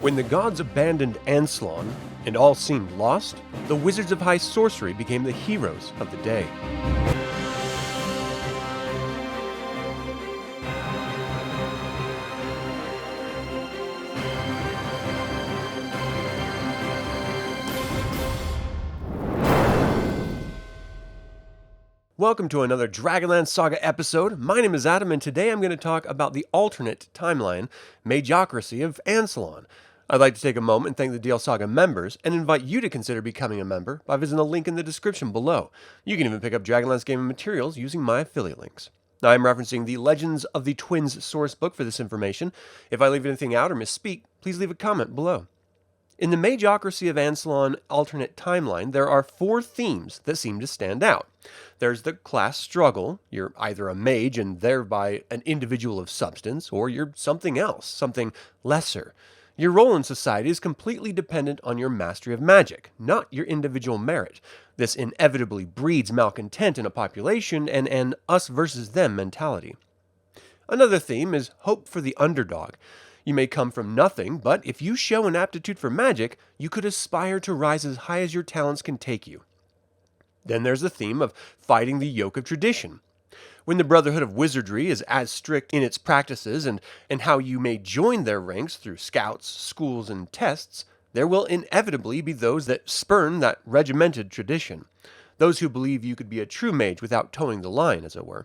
When the gods abandoned Ansalon and all seemed lost, the Wizards of High Sorcery became the heroes of the day. Welcome to another DragonLance Saga episode. My name is Adam, and today I'm going to talk about the alternate timeline, Magocracy of Ansalon. I'd like to take a moment and thank the DL Saga members, and invite you to consider becoming a member by visiting the link in the description below. You can even pick up DragonLance gaming materials using my affiliate links. Now, I'm referencing the Legends of the Twins sourcebook for this information. If I leave anything out or misspeak, please leave a comment below. In the Magocracy of Ansalon alternate timeline, there are 4 themes that seem to stand out. There's the class struggle. You're either a mage and thereby an individual of substance, or you're something else, something lesser. Your role in society is completely dependent on your mastery of magic, not your individual merit. This inevitably breeds malcontent in a population and an us versus them mentality. Another theme is hope for the underdog. You may come from nothing, but if you show an aptitude for magic, you could aspire to rise as high as your talents can take you. Then there's the theme of fighting the yoke of tradition. When the Brotherhood of Wizardry is as strict in its practices and how you may join their ranks through scouts, schools, and tests, there will inevitably be those that spurn that regimented tradition. Those who believe you could be a true mage without towing the line, as it were.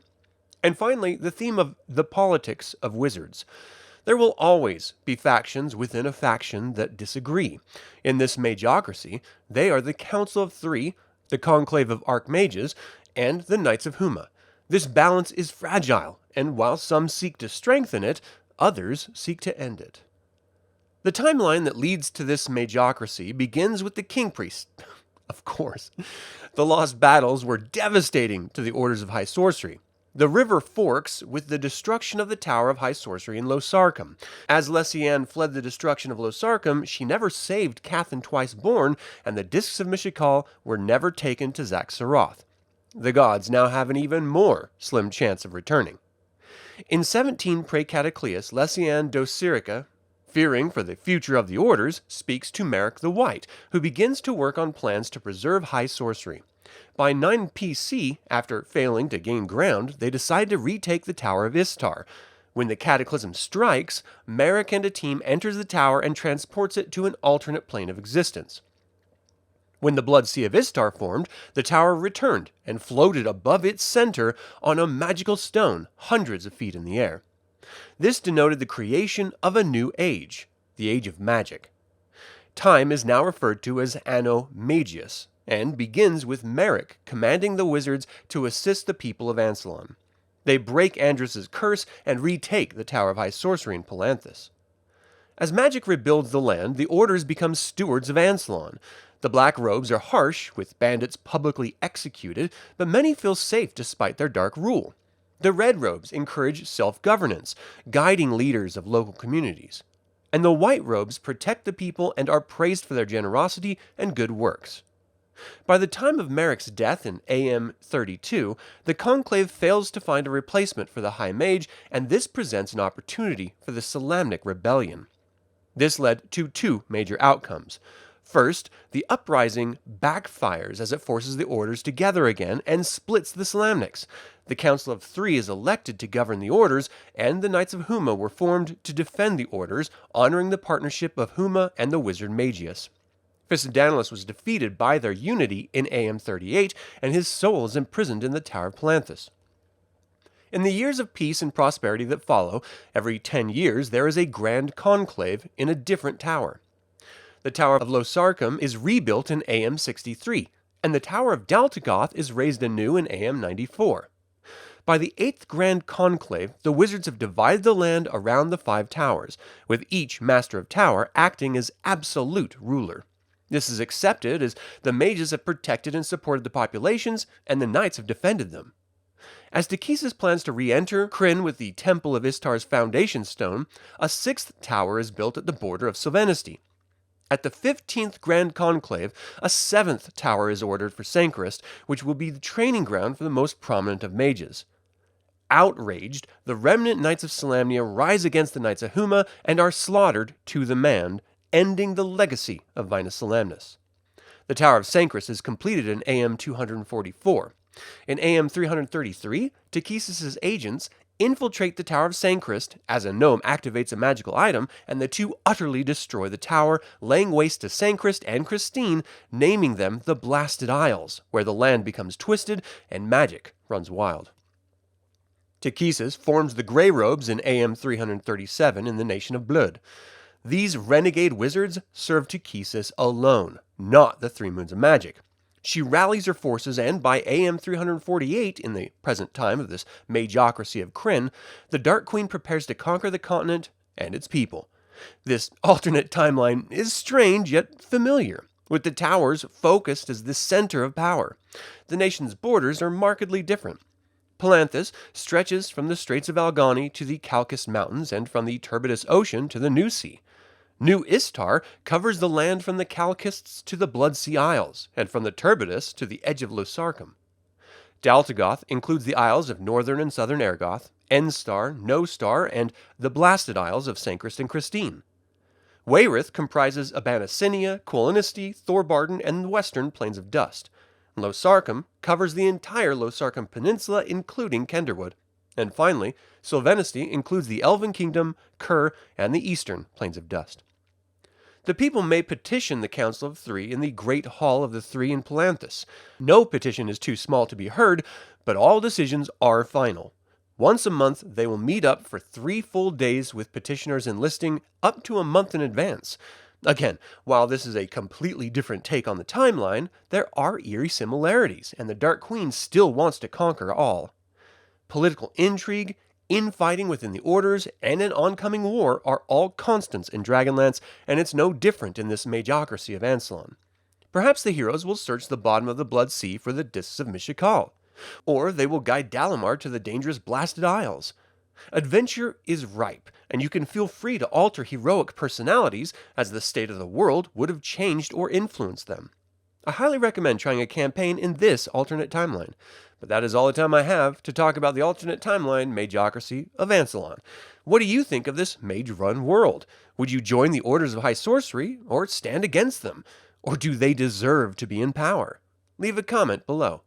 And finally, the theme of the politics of wizards. There will always be factions within a faction that disagree. In this Magocracy, they are the Council of Three, the Conclave of Archmages, and the Knights of Huma. This balance is fragile, and while some seek to strengthen it, others seek to end it. The timeline that leads to this Magocracy begins with the King Priest. Of course. The lost battles were devastating to the Orders of High Sorcery. The river forks with the destruction of the Tower of High Sorcery in Losarcum. As Lesiane fled the destruction of Losarcum, she never saved Cathan Twice-Born, and the Discs of Mishakal were never taken to Zaxaroth. The gods now have an even more slim chance of returning. In 17 Pre-Cataclysm, Lesiane Dosirica, fearing for the future of the Orders, speaks to Merrick the White, who begins to work on plans to preserve High Sorcery. By 9 PC, after failing to gain ground, they decide to retake the Tower of Istar. When the Cataclysm strikes, Merrick and a team enters the tower and transports it to an alternate plane of existence. When the Blood Sea of Istar formed, the tower returned and floated above its center on a magical stone hundreds of feet in the air. This denoted the creation of a new age, the Age of Magic. Time is now referred to as Anno Magius, and begins with Merrick commanding the wizards to assist the people of Ansalon. They break Andrus' curse and retake the Tower of High Sorcery in Palanthas. As magic rebuilds the land, the orders become stewards of Ansalon. The black robes are harsh, with bandits publicly executed, but many feel safe despite their dark rule. The red robes encourage self-governance, guiding leaders of local communities. And the white robes protect the people and are praised for their generosity and good works. By the time of Merrick's death in AM 32, the Conclave fails to find a replacement for the High Mage, and this presents an opportunity for the Solamnic Rebellion. This led to 2 major outcomes. First, the uprising backfires as it forces the orders together again and splits the Solamnics. The Council of Three is elected to govern the orders, and the Knights of Huma were formed to defend the orders, honoring the partnership of Huma and the wizard Magius. Fissidanilus was defeated by their unity in AM 38, and his soul is imprisoned in the Tower of Palanthas. In the years of peace and prosperity that follow, every 10 years there is a grand conclave in a different tower. The Tower of Losarcum is rebuilt in AM 63, and the Tower of Daltagoth is raised anew in AM 94. By the 8th Grand Conclave, the wizards have divided the land around the 5 towers, with each Master of Tower acting as absolute ruler. This is accepted as the mages have protected and supported the populations, and the knights have defended them. As Dekesis plans to re-enter Krynn with the Temple of Istar's foundation stone, a 6th tower is built at the border of Sylvanesty. At the 15th Grand Conclave, a 7th tower is ordered for Sankarist, which will be the training ground for the most prominent of mages. Outraged, the remnant Knights of Solamnia rise against the Knights of Huma and are slaughtered to the man ending the legacy of Vinus Solamnis. The Tower of Sancris is completed in AM 244. In AM 333, Takhisis' agents infiltrate the Tower of Sancris as a gnome activates a magical item, and the two utterly destroy the tower, laying waste to Sancris and Christine, naming them the Blasted Isles, where the land becomes twisted and magic runs wild. Takhisis forms the Grey Robes in AM 337 in the Nation of Blood. These renegade wizards serve Takhisis alone, not the Three Moons of Magic. She rallies her forces, and by AM 348, in the present time of this Magocracy of Krynn, the Dark Queen prepares to conquer the continent and its people. This alternate timeline is strange yet familiar, with the towers focused as the center of power. The nation's borders are markedly different. Palanthas stretches from the Straits of Algani to the Caucasus Mountains, and from the Turbidus Ocean to the New Sea. New Istar covers the land from the Caucasus to the Blood Sea Isles, and from the Turbidus to the edge of Losarkam. Daltagoth includes the Isles of Northern and Southern Ergoth, Enstar, No-Star, and the Blasted Isles of Sancris and Christine. Wayrith comprises Abanasinia, Kolinisti, Thorbarden, and the western Plains of Dust. Losarkam covers the entire Losarkam Peninsula, including Kenderwood. And finally, Sylvanesti includes the Elven Kingdom, Kur, and the eastern Plains of Dust. The people may petition the Council of Three in the Great Hall of the Three in Palanthas. No petition is too small to be heard, but all decisions are final. Once a month, they will meet up for 3 full days with petitioners enlisting up to a month in advance. Again, while this is a completely different take on the timeline, there are eerie similarities, and the Dark Queen still wants to conquer all. Political intrigue, infighting within the orders, and an oncoming war are all constants in Dragonlance, and it's no different in this Magocracy of Ansalon. Perhaps the heroes will search the bottom of the Blood Sea for the Discs of Mishakal, or they will guide Dalamar to the dangerous Blasted Isles. Adventure is ripe, and you can feel free to alter heroic personalities as the state of the world would have changed or influenced them. I highly recommend trying a campaign in this alternate timeline. But that is all the time I have to talk about the alternate timeline Magocracy of Ansalon. What do you think of this mage-run world? Would you join the Orders of High Sorcery, or stand against them? Or do they deserve to be in power? Leave a comment below.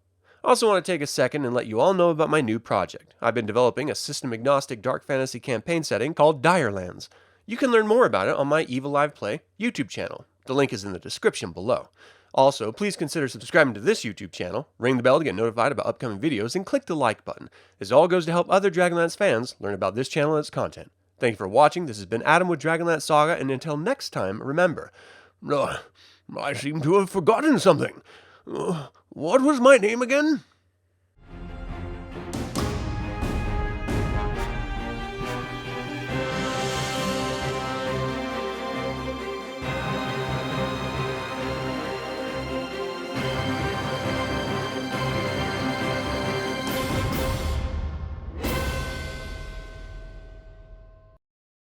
I also want to take a second and let you all know about my new project. I've been developing a system-agnostic dark fantasy campaign setting called Direlands. You can learn more about it on my Evil Live Play YouTube channel. The link is in the description below. Also, please consider subscribing to this YouTube channel, ring the bell to get notified about upcoming videos, and click the like button. This all goes to help other Dragonlance fans learn about this channel and its content. Thank you for watching. This has been Adam with DragonLance Saga, and until next time, remember, I seem to have forgotten something. What was my name again?